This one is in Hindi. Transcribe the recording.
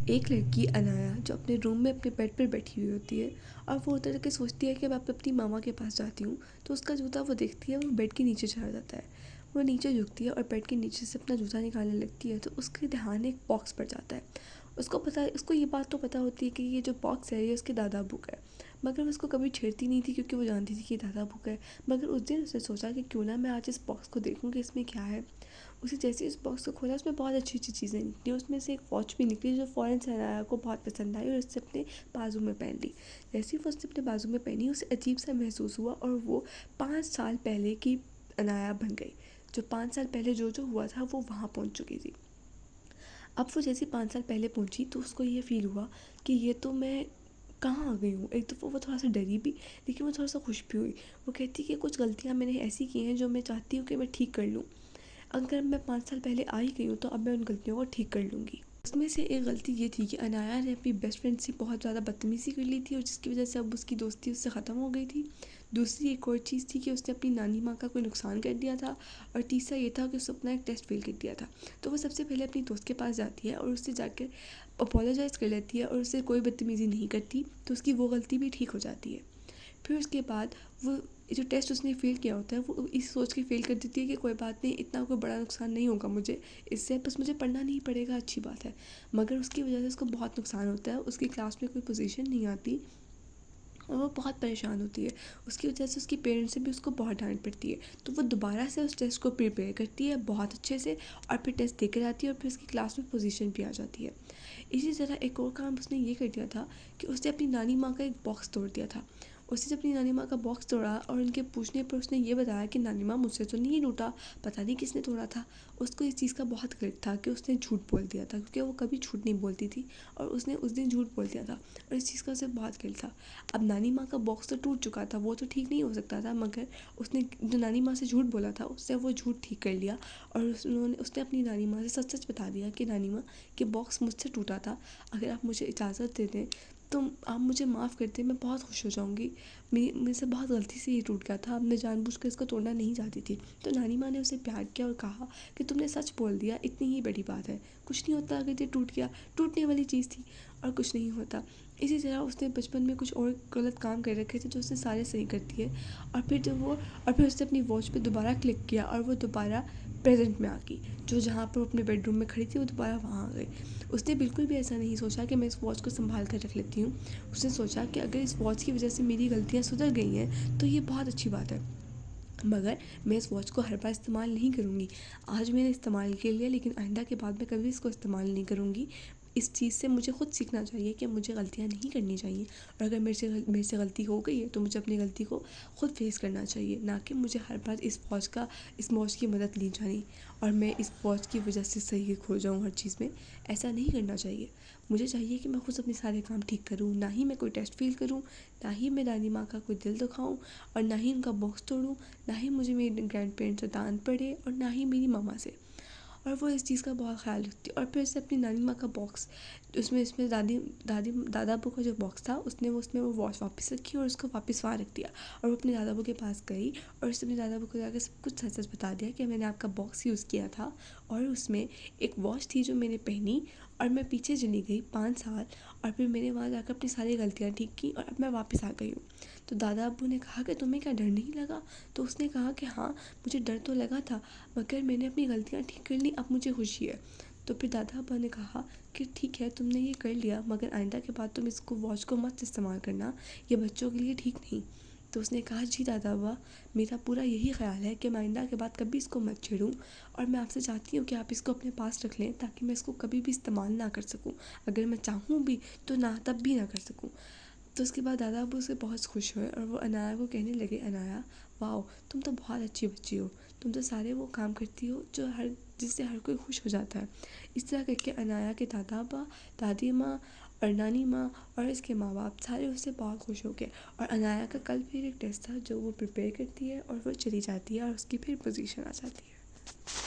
एक लड़की अनाया जो अपने रूम में अपने बेड पर बैठी हुई होती है और वो उतर के सोचती है कि मैं अपनी मामा के पास जाती हूँ। तो उसका जूता वो देखती है, वो बेड के नीचे चला जाता है। वो नीचे झुकती है और बेड के नीचे से अपना जूता निकालने लगती है तो उसके ध्यान एक बॉक्स पर जाता है। उसको ये बात तो पता होती है कि ये जो बॉक्स है ये उसके दादा अबू का है, मगर उसको कभी छेड़ती नहीं थी क्योंकि वो जानती थी कि दादा अबू का है। मगर उस दिन उसने सोचा कि क्यों ना मैं आज इस बॉक्स को देखूँ कि इसमें क्या है। उसे जैसे ही इस बॉक्स को खोला उसमें बहुत अच्छी अच्छी चीज़ें निकली। उसमें से एक वॉच भी निकली जो फ़ौरन से अनाया को बहुत पसंद आई और उससे अपने बाजू में पहन ली। जैसे ही वो उसने अपने बाजू में पहनी उसे अजीब सा महसूस हुआ और वो 5 साल पहले की अनाया बन गई। जो 5 साल पहले जो जो हुआ था वो वहाँ पहुँच चुकी थी। अब वो जैसे 5 साल पहले पहुँची तो उसको ये फ़ील हुआ कि ये तो मैं कहाँ आ गई हूँ। एक तो वो थोड़ा सा डरी भी, लेकिन वो थोड़ा सा खुश भी हुई। वो कहती कि कुछ गलतियाँ मैंने ऐसी की हैं जो मैं चाहती हूँ कि मैं ठीक कर लूँ। अगर मैं 5 साल पहले आ ही गई हूँ तो अब मैं उन गलतियों को ठीक कर लूँगी। उसमें से एक गलती ये थी कि अनाया ने अपनी बेस्ट फ्रेंड से बहुत ज़्यादा बदतमीज़ी कर ली थी और जिसकी वजह से अब उसकी दोस्ती उससे ख़त्म हो गई थी। दूसरी एक और चीज़ थी कि उसने अपनी नानी माँ का कोई नुकसान कर दिया था। और तीसरा ये था कि उसने अपना एक टेस्ट फेल कर दिया था। तो वो सबसे पहले अपनी दोस्त के पास जाती है और उससे जाकर अपोलोजाइज़ कर लेती है और उससे कोई बदतमीज़ी नहीं करती, तो उसकी वो गलती भी ठीक हो जाती है। फिर उसके बाद वो जो टेस्ट उसने फ़ेल किया होता है वो इस सोच के फ़ेल कर देती है कि कोई बात नहीं, इतना कोई बड़ा नुकसान नहीं होगा मुझे इससे, बस मुझे पढ़ना नहीं पड़ेगा, अच्छी बात है। मगर उसकी वजह से उसको बहुत नुकसान होता है, उसकी क्लास में कोई पोजीशन नहीं आती और वो बहुत परेशान होती है। उसकी वजह से उसकी पेरेंट्स से भी उसको बहुत डांट पड़ती है। तो वो दोबारा से उस टेस्ट को प्रिपेयर करती है बहुत अच्छे से और फिर टेस्ट दे कर आती है और फिर उसकी क्लास में पोजीशन भी आ जाती है। इसी तरह एक और काम उसने ये कर दिया था कि उसने अपनी नानी माँ का एक बॉक्स तोड़ दिया था। उसने जब अपनी नानी माँ का बॉक्स तोड़ा और उनके पूछने पर उसने ये बताया कि नानी माँ मुझसे तो नहीं टूटा, पता नहीं किसने तोड़ा था। उसको इस चीज़ का बहुत गिल्ट था कि उसने झूठ बोल दिया था, क्योंकि वो कभी झूठ नहीं बोलती थी और उसने उस दिन झूठ बोल दिया था और इस चीज़ का उसे बहुत गिल्ट था। अब नानी माँ का बॉक्स तो टूट चुका था, वो तो ठीक नहीं हो सकता था, मगर उसने जो नानी माँ से झूठ बोला था उससे वो झूठ ठीक कर लिया और उसने अपनी नानी माँ से सच सच बता दिया कि नानी माँ, कि बॉक्स मुझसे टूटा था, अगर आप मुझे इजाज़त दे दें तो आप मुझे माफ़ कर दें, मैं बहुत खुश हो जाऊँगी। मेरे से बहुत गलती से ये टूट गया था, अब मैं जानबूझकर इसको तोड़ना नहीं चाहती थी। तो नानी माँ ने उसे प्यार किया और कहा कि तुमने सच बोल दिया, इतनी ही बड़ी बात है, कुछ नहीं होता अगर ये टूट गया, टूटने वाली चीज़ थी और कुछ नहीं होता। इसी तरह उसने बचपन में कुछ और गलत काम कर रखे थे जो उसने सारे सही कर दिए और फिर उसने अपनी वॉच पे दोबारा क्लिक किया और वो दोबारा प्रेजेंट में आ गई। जो जहाँ पर अपने बेडरूम में खड़ी थी वो दोबारा वहाँ आ गई। उसने बिल्कुल भी ऐसा नहीं सोचा कि मैं इस वॉच को संभाल कर रख लेती हूँ। उसने सोचा कि अगर इस वॉच की वजह से मेरी गलतियाँ सुधर गई हैं तो ये बहुत अच्छी बात है, मगर मैं इस वॉच को हर बार इस्तेमाल नहीं करूँगी। आज मैंने इस्तेमाल के लिए, लेकिन आइंदा के बाद मैं कभी इसको इस्तेमाल नहीं करूँगी। इस चीज़ से मुझे खुद सीखना चाहिए कि मुझे गलतियाँ नहीं करनी चाहिए और अगर मेरे से गलती हो गई है तो मुझे अपनी गलती को खुद फेस करना चाहिए, ना कि मुझे हर बार इस वॉच की मदद ली जानी और मैं इस वॉच की वजह से सही खो जाऊँ हर चीज़ में। ऐसा नहीं करना चाहिए। मुझे चाहिए कि मैं खुद अपने सारे काम ठीक करूँ, ना ही मैं कोई टेस्ट फेल करूँ, ना ही मैं दादी माँ का कोई दिल दुखाऊँ और ना ही उनका बॉक्स तोड़ूँ, ना ही मुझे मेरे ग्रैंड पेरेंट्स से डांट पड़े और ना ही मेरी मामा से। और वो इस चीज़ का बहुत ख्याल रखती है। और फिर से अपनी नानी माँ का बॉक्स, उसमें इसमें दादा अबू का जो बॉक्स था उसमें वो वॉच वापस रखी और उसको वापस वहाँ रख दिया और वो अपने दादा अबू के पास गई और उसने अपने दादा अबू को जाकर सब कुछ सच सच बता दिया कि मैंने आपका बॉक्स यूज़ किया था और उसमें एक वॉच थी जो मैंने पहनी और मैं पीछे चली गई 5 साल और फिर मैंने वहाँ जाकर अपनी सारी गलतियाँ ठीक की और अब मैं वापस आ गई हूँ। तो दादा अब्बू ने कहा कि तुम्हें क्या डर नहीं लगा? तो उसने कहा कि हाँ, मुझे डर तो लगा था, मगर मैंने अपनी गलतियाँ ठीक कर ली, अब मुझे खुशी है। तो फिर दादा अब्बा ने कहा कि ठीक है, तुमने ये कर लिया, मगर आइंदा के बाद तुम इसको वॉच को मत इस्तेमाल करना, ये बच्चों के लिए ठीक नहीं। तो उसने कहा जी दादा अब्बा, मेरा पूरा यही ख्याल है कि मैं आइंदा के बाद कभी इसको मत छेड़ूँ और मैं आपसे चाहती हूँ कि आप इसको अपने पास रख लें ताकि मैं इसको कभी भी इस्तेमाल ना कर सकूँ, अगर मैं चाहूँ भी तो ना तब भी ना कर सकूँ। तो उसके बाद दादा अब्बू उससे बहुत खुश हुए और वो अनाया को कहने लगे, अनाया वाओ, तुम तो बहुत अच्छी बच्ची हो, तुम तो सारे वो काम करती हो जिससे हर कोई खुश हो जाता है। इस तरह करके अनाया के दादा अब्बा, दादी माँ और नानी माँ और इसके माँ बाप सारे उससे बहुत खुश हो गए। और अनाया का कल फिर एक टेस्ट था जो वो प्रिपेयर करती है और वो चली जाती है और उसकी फिर पोजीशन आ जाती है।